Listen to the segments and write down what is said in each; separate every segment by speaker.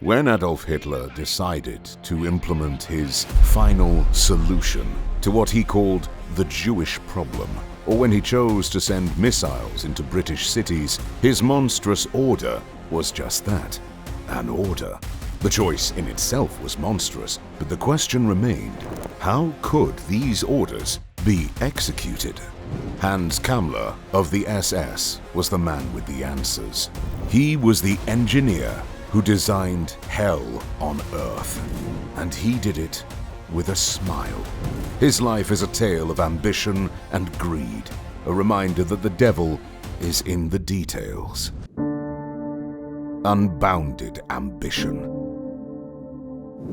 Speaker 1: When Adolf Hitler decided to implement his final solution to what he called the Jewish problem, or when he chose to send missiles into British cities, his monstrous order was just that, an order. The choice in itself was monstrous, but the question remained, how could these orders be executed? Hans Kammler of the SS was the man with the answers. He was the engineer who designed hell on Earth, and he did it with a smile. His life is a tale of ambition and greed, a reminder that the devil is in the details. Unbounded ambition.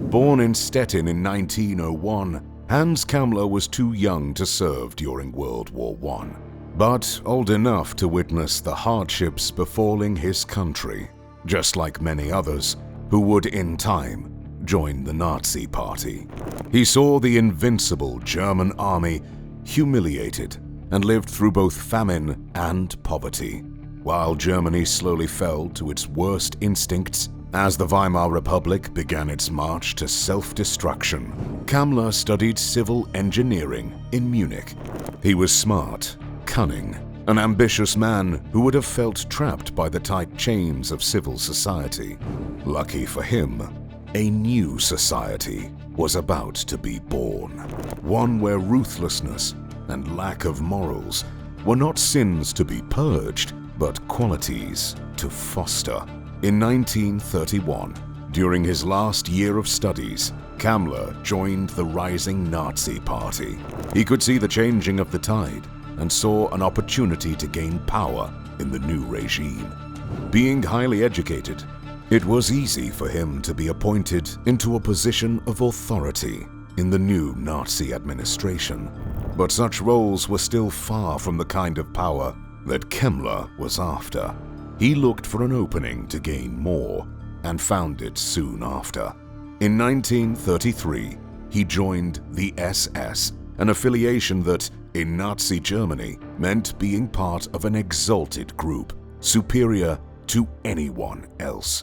Speaker 1: Born in Stettin in 1901, Hans Kammler was too young to serve during World War I, but old enough to witness the hardships befalling his country, just like many others who would in time join the Nazi Party. He saw the invincible German army humiliated and lived through both famine and poverty, while Germany slowly fell to its worst instincts. As the Weimar Republic began its march to self-destruction, Kammler studied civil engineering in Munich. He was smart, cunning, an ambitious man who would have felt trapped by the tight chains of civil society. Lucky for him, a new society was about to be born, one where ruthlessness and lack of morals were not sins to be purged, but qualities to foster. In 1931, during his last year of studies, Kammler joined the rising Nazi Party. He could see the changing of the tide and saw an opportunity to gain power in the new regime. Being highly educated, it was easy for him to be appointed into a position of authority in the new Nazi administration. But such roles were still far from the kind of power that Kammler was after. He looked for an opening to gain more, and found it soon after. In 1933, he joined the SS, an affiliation that, in Nazi Germany, meant being part of an exalted group, superior to anyone else.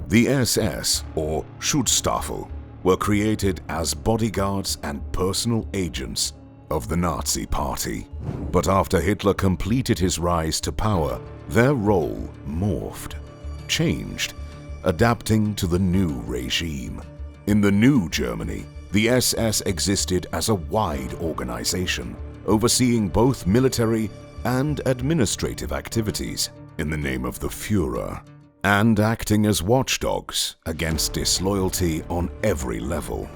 Speaker 1: The SS, or Schutzstaffel, were created as bodyguards and personal agents of the Nazi Party. But after Hitler completed his rise to power, their role morphed, changed, adapting to the new regime. In the new Germany, the SS existed as a wide organization, overseeing both military and administrative activities in the name of the Führer, and acting as watchdogs against disloyalty on every level.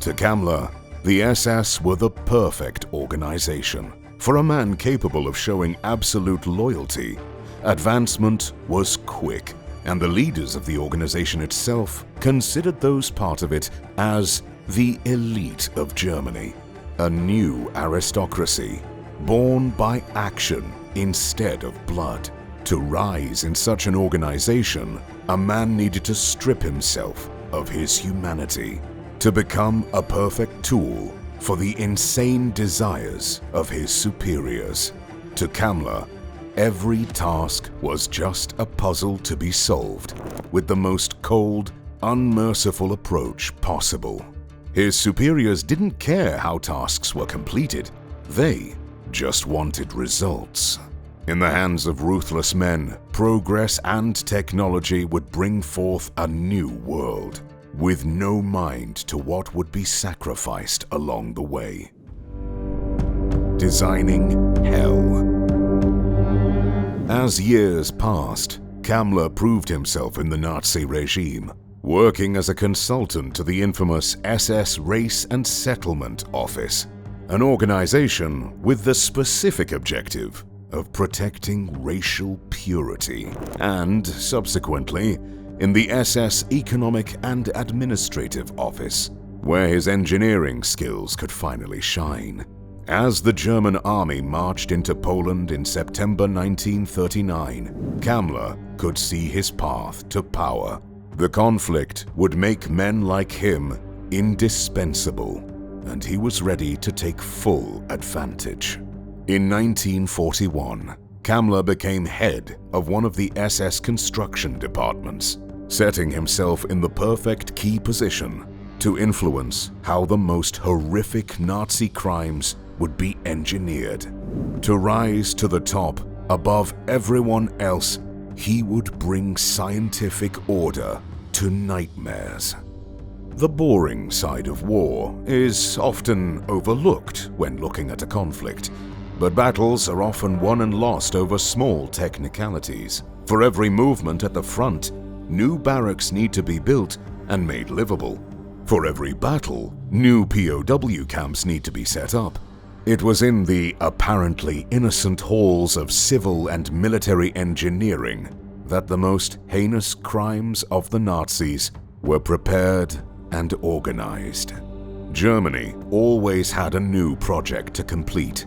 Speaker 1: To Kammler, the SS were the perfect organization. For a man capable of showing absolute loyalty, advancement was quick, and the leaders of the organization itself considered those part of it as the elite of Germany, a new aristocracy, born by action instead of blood. To rise in such an organization, a man needed to strip himself of his humanity, to become a perfect tool for the insane desires of his superiors. To Kammler, every task was just a puzzle to be solved with the most cold, unmerciful approach possible. His superiors didn't care how tasks were completed. They just wanted results. In the hands of ruthless men, progress and technology would bring forth a new world, with no mind to what would be sacrificed along the way. Designing hell. As years passed, Kammler proved himself in the Nazi regime, working as a consultant to the infamous SS Race and Settlement Office, an organization with the specific objective of protecting racial purity, and subsequently in the SS Economic and Administrative Office, where his engineering skills could finally shine. As the German army marched into Poland in September 1939, Kammler could see his path to power. The conflict would make men like him indispensable, and he was ready to take full advantage. In 1941, Kammler became head of one of the SS construction departments, setting himself in the perfect key position to influence how the most horrific Nazi crimes would be engineered. To rise to the top above everyone else, he would bring scientific order to nightmares. The boring side of war is often overlooked when looking at a conflict, but battles are often won and lost over small technicalities. For every movement at the front, new barracks need to be built and made livable. For every battle, new POW camps need to be set up. It was in the apparently innocent halls of civil and military engineering that the most heinous crimes of the Nazis were prepared and organized. Germany always had a new project to complete,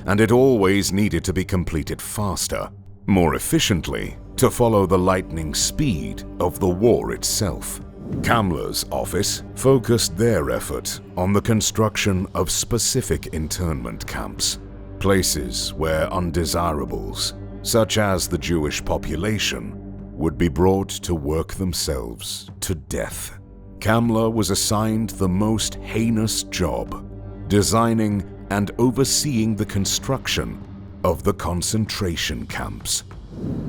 Speaker 1: and it always needed to be completed faster, more efficiently, to follow the lightning speed of the war itself. Kammler's office focused their effort on the construction of specific internment camps, places where undesirables, such as the Jewish population, would be brought to work themselves to death. Kammler was assigned the most heinous job, designing and overseeing the construction of the concentration camps.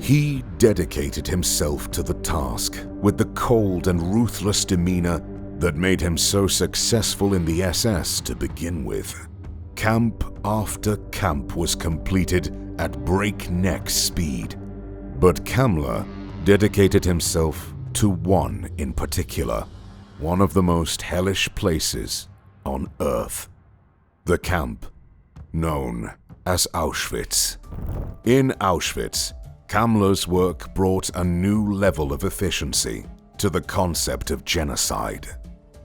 Speaker 1: He dedicated himself to the task with the cold and ruthless demeanor that made him so successful in the SS to begin with. Camp after camp was completed at breakneck speed, but Kammler dedicated himself to one in particular, one of the most hellish places on Earth. The camp known as Auschwitz. In Auschwitz, Kammler's work brought a new level of efficiency to the concept of genocide.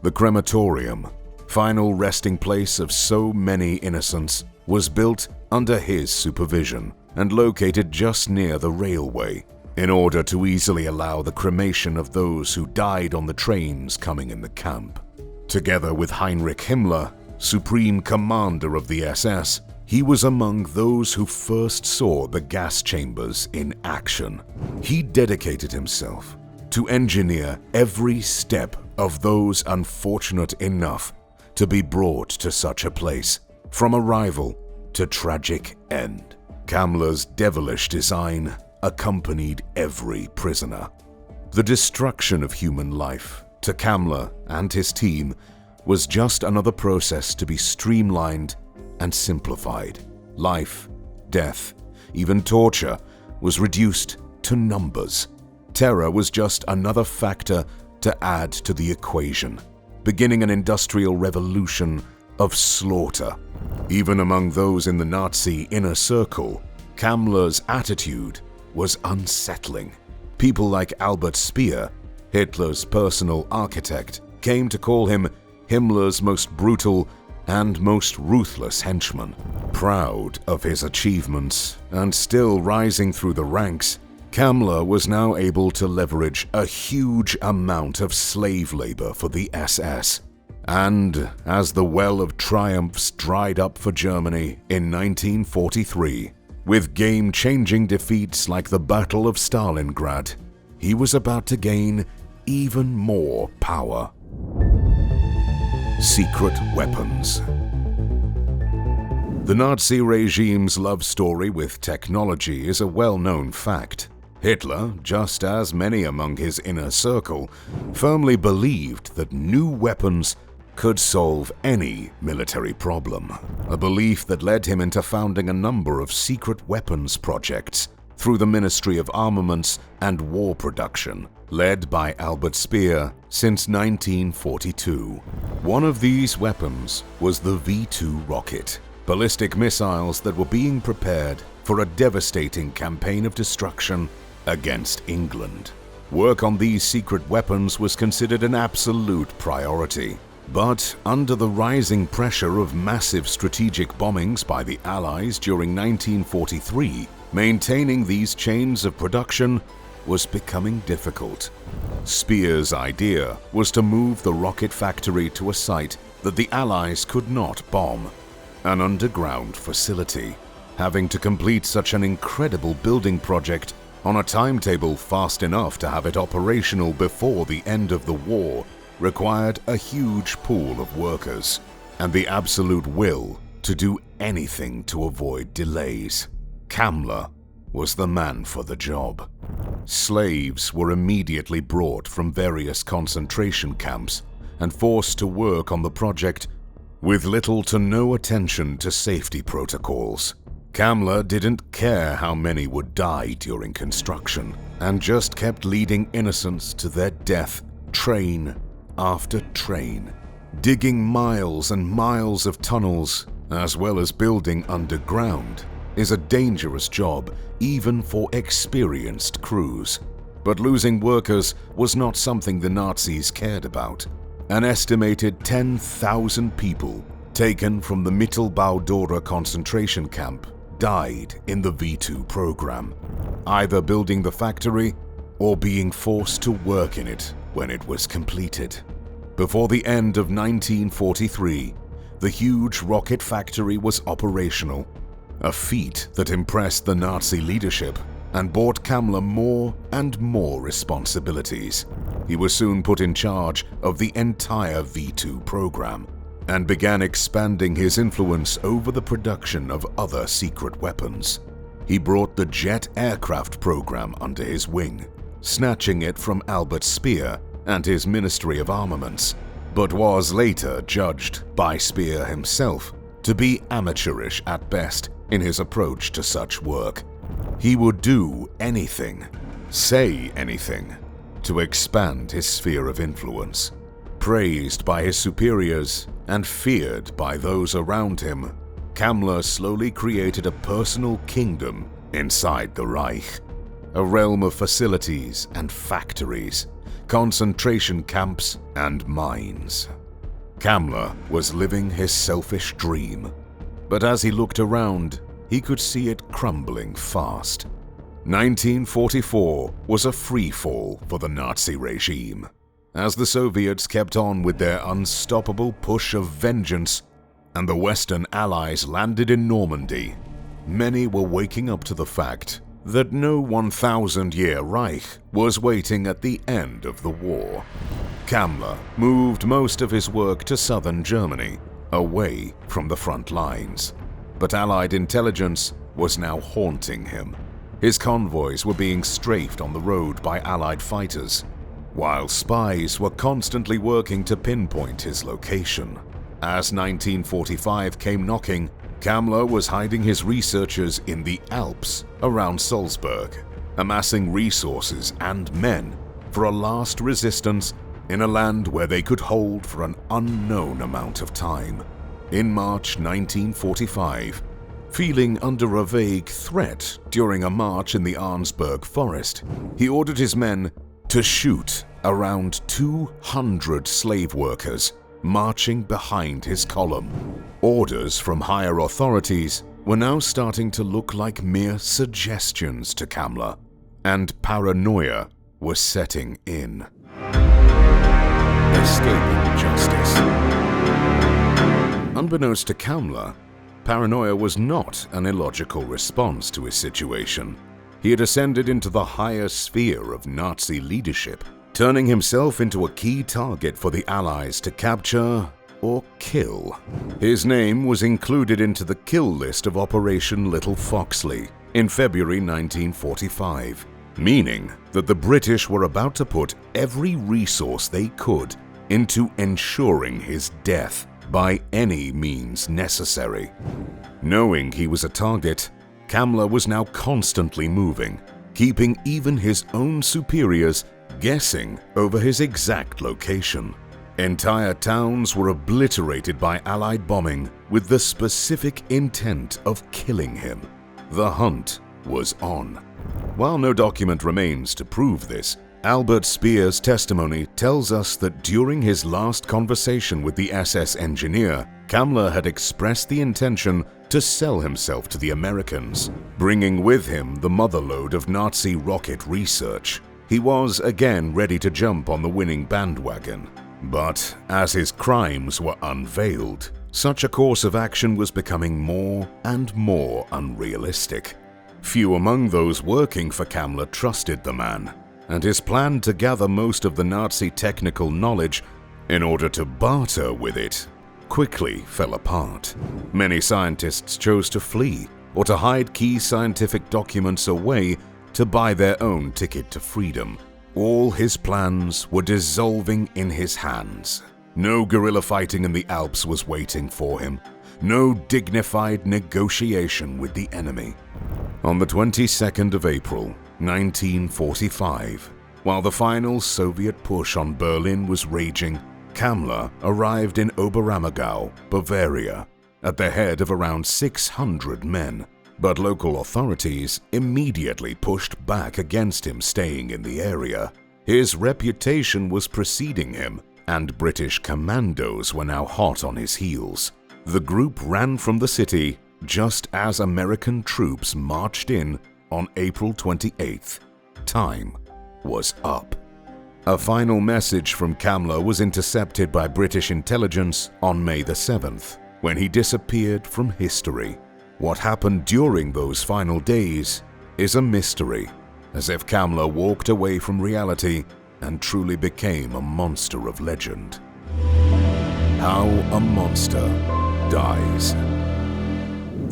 Speaker 1: The crematorium, final resting place of so many innocents, was built under his supervision and located just near the railway in order to easily allow the cremation of those who died on the trains coming in the camp. Together with Heinrich Himmler, supreme commander of the SS, he was among those who first saw the gas chambers in action. He dedicated himself to engineer every step of those unfortunate enough to be brought to such a place, from arrival to tragic end. Kammler's devilish design accompanied every prisoner. The destruction of human life, to Kammler and his team, was just another process to be streamlined and simplified. Life, death, even torture was reduced to numbers. Terror was just another factor to add to the equation, beginning an industrial revolution of slaughter. Even among those in the Nazi inner circle, Kammler's attitude was unsettling. People like Albert Speer, Hitler's personal architect, came to call him Himmler's most brutal and most ruthless henchman. Proud of his achievements and still rising through the ranks, Kammler was now able to leverage a huge amount of slave labor for the SS. And as the well of triumphs dried up for Germany in 1943, with game-changing defeats like the Battle of Stalingrad, he was about to gain even more power. Secret weapons. The Nazi regime's love story with technology is a well-known fact. Hitler, just as many among his inner circle, firmly believed that new weapons could solve any military problem, a belief that led him into founding a number of secret weapons projects through the Ministry of Armaments and War Production, led by Albert Speer since 1942. One of these weapons was the V-2 rocket, ballistic missiles that were being prepared for a devastating campaign of destruction against England. Work on these secret weapons was considered an absolute priority. But under the rising pressure of massive strategic bombings by the Allies during 1943, maintaining these chains of production was becoming difficult. Speer's idea was to move the rocket factory to a site that the Allies could not bomb, an underground facility. Having to complete such an incredible building project on a timetable fast enough to have it operational before the end of the war, required a huge pool of workers and the absolute will to do anything to avoid delays. Kammler was the man for the job. Slaves were immediately brought from various concentration camps and forced to work on the project with little to no attention to safety protocols. Kammler didn't care how many would die during construction and just kept leading innocents to their death, train after train, digging miles and miles of tunnels as well as building underground is a dangerous job even for experienced crews. But losing workers was not something the Nazis cared about. An estimated 10,000 people taken from the Mittelbau-Dora concentration camp died in the V2 program, either building the factory or being forced to work in it when it was completed. Before the end of 1943, the huge rocket factory was operational, a feat that impressed the Nazi leadership and brought Kammler more and more responsibilities. He was soon put in charge of the entire V2 program and began expanding his influence over the production of other secret weapons. He brought the jet aircraft program under his wing, snatching it from Albert Speer and his Ministry of Armaments, but was later judged by Speer himself to be amateurish at best in his approach to such work. He would do anything, say anything, to expand his sphere of influence. Praised by his superiors and feared by those around him, Kammler slowly created a personal kingdom inside the Reich, a realm of facilities and factories, concentration camps and mines. Kammler was living his selfish dream, but as he looked around, he could see it crumbling fast. 1944 was a free fall for the Nazi regime. As the Soviets kept on with their unstoppable push of vengeance and the Western Allies landed in Normandy, many were waking up to the fact that no 1,000-year Reich was waiting at the end of the war. Kammler moved most of his work to southern Germany, away from the front lines. But Allied intelligence was now haunting him. His convoys were being strafed on the road by Allied fighters, while spies were constantly working to pinpoint his location. As 1945 came knocking, Kammler was hiding his researchers in the Alps around Salzburg, amassing resources and men for a last resistance in a land where they could hold for an unknown amount of time. In March 1945, feeling under a vague threat during a march in the Arnsberg forest, he ordered his men to shoot around 200 slave workers marching behind his column. Orders from higher authorities were now starting to look like mere suggestions to Kammler, and paranoia was setting in. Escaping justice. Unbeknownst to Kammler, paranoia was not an illogical response to his situation. He had ascended into the higher sphere of Nazi leadership, turning himself into a key target for the Allies to capture or kill. His name was included into the kill list of Operation Little Foxley in February 1945, meaning that the British were about to put every resource they could into ensuring his death by any means necessary. Knowing he was a target, Kammler was now constantly moving, keeping even his own superiors guessing over his exact location. Entire towns were obliterated by Allied bombing with the specific intent of killing him. The hunt was on. While no document remains to prove this, Albert Speer's testimony tells us that during his last conversation with the SS engineer, Kammler had expressed the intention to sell himself to the Americans, bringing with him the motherlode of Nazi rocket research. He was again ready to jump on the winning bandwagon. But as his crimes were unveiled, such a course of action was becoming more and more unrealistic. Few among those working for Kammler trusted the man, and his plan to gather most of the Nazi technical knowledge in order to barter with it quickly fell apart. Many scientists chose to flee or to hide key scientific documents away to buy their own ticket to freedom. All his plans were dissolving in his hands. No guerrilla fighting in the Alps was waiting for him. No dignified negotiation with the enemy. On the 22nd of April, 1945, while the final Soviet push on Berlin was raging, Kammler arrived in Oberammergau, Bavaria, at the head of around 600 men. But local authorities immediately pushed back against him staying in the area. His reputation was preceding him, and British commandos were now hot on his heels. The group ran from the city just as American troops marched in on April 28th. Time was up. A final message from Kammler was intercepted by British intelligence on May the 7th, when he disappeared from history. What happened during those final days is a mystery, as if Kammler walked away from reality and truly became a monster of legend. How a monster dies.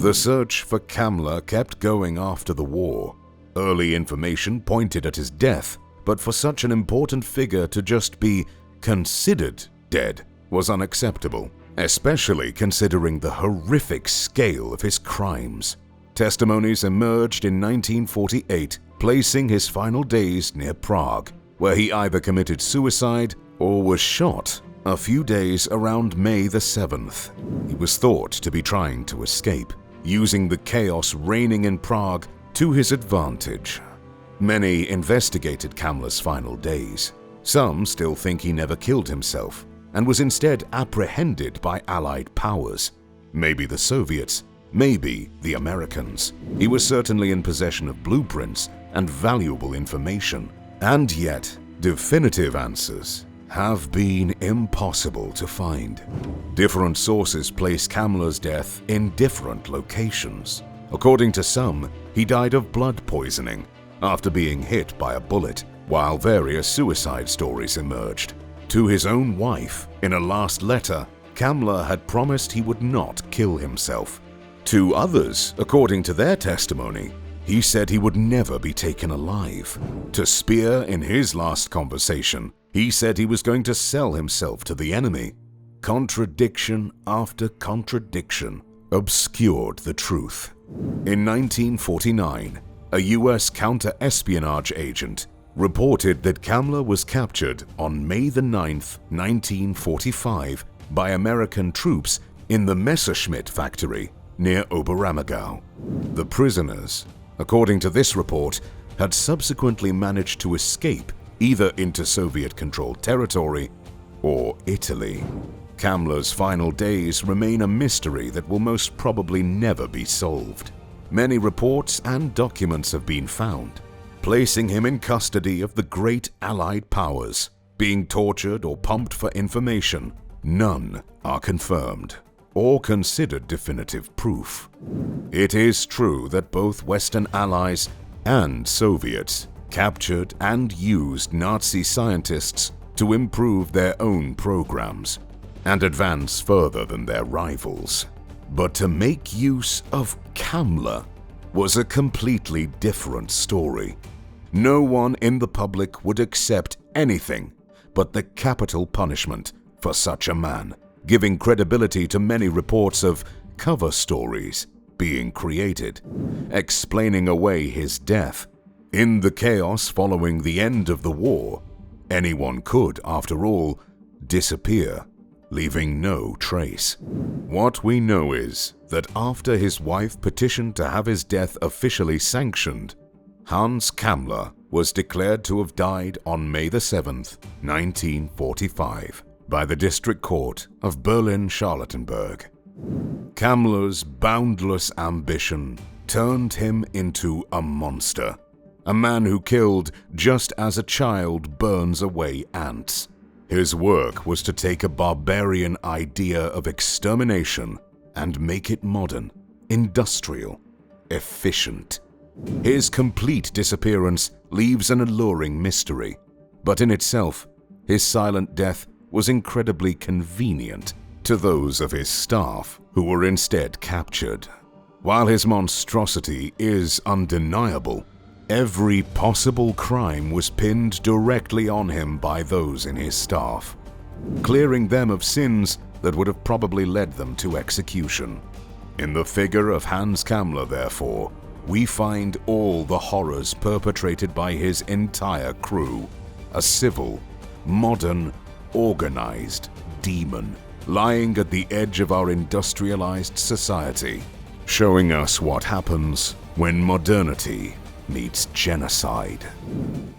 Speaker 1: The search for Kammler kept going after the war. Early information pointed at his death, but for such an important figure to just be considered dead was unacceptable, especially considering the horrific scale of his crimes. Testimonies emerged in 1948, placing his final days near Prague, where he either committed suicide or was shot a few days around May the 7th. He was thought to be trying to escape, using the chaos reigning in Prague to his advantage. Many investigated Kammler's final days. Some still think he never killed himself and was instead apprehended by Allied powers. Maybe the Soviets, maybe the Americans. He was certainly in possession of blueprints and valuable information. And yet, definitive answers have been impossible to find. Different sources place Kammler's death in different locations. According to some, he died of blood poisoning after being hit by a bullet, while various suicide stories emerged. To his own wife, in a last letter, Kammler had promised he would not kill himself. To others, according to their testimony, he said he would never be taken alive. To Speer, in his last conversation, he said he was going to sell himself to the enemy. Contradiction after contradiction obscured the truth. In 1949, a US counter-espionage agent reported that Kammler was captured on May the 9th, 1945 by American troops in the Messerschmitt factory near Oberammergau. The prisoners, according to this report, had subsequently managed to escape either into Soviet-controlled territory or Italy. Kammler's final days remain a mystery that will most probably never be solved. Many reports and documents have been found, placing him in custody of the great Allied powers, being tortured or pumped for information. None are confirmed or considered definitive proof. It is true that both Western allies and Soviets captured and used Nazi scientists to improve their own programs and advance further than their rivals. But to make use of Kammler was a completely different story. No one in the public would accept anything but the capital punishment for such a man, giving credibility to many reports of cover stories being created, explaining away his death. In the chaos following the end of the war, anyone could, after all, disappear, leaving no trace. What we know is that after his wife petitioned to have his death officially sanctioned, Hans Kammler was declared to have died on May the 7th, 1945, by the District Court of Berlin-Charlottenburg. Kammler's boundless ambition turned him into a monster, a man who killed just as a child burns away ants. His work was to take a barbarian idea of extermination and make it modern, industrial, efficient. His complete disappearance leaves an alluring mystery, but in itself, his silent death was incredibly convenient to those of his staff who were instead captured. While his monstrosity is undeniable, every possible crime was pinned directly on him by those in his staff, clearing them of sins that would have probably led them to execution. In the figure of Hans Kammler, therefore, we find all the horrors perpetrated by his entire crew, a civil, modern, organized demon lying at the edge of our industrialized society, showing us what happens when modernity meets genocide.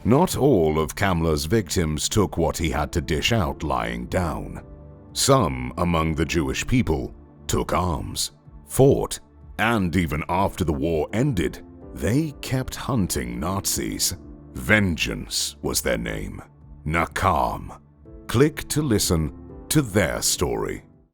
Speaker 1: Not all of Kammler's victims took what he had to dish out lying down. Some among the Jewish people took arms, fought, and even after the war ended, they kept hunting Nazis. Vengeance was their name. Nakam. Click to listen to their story.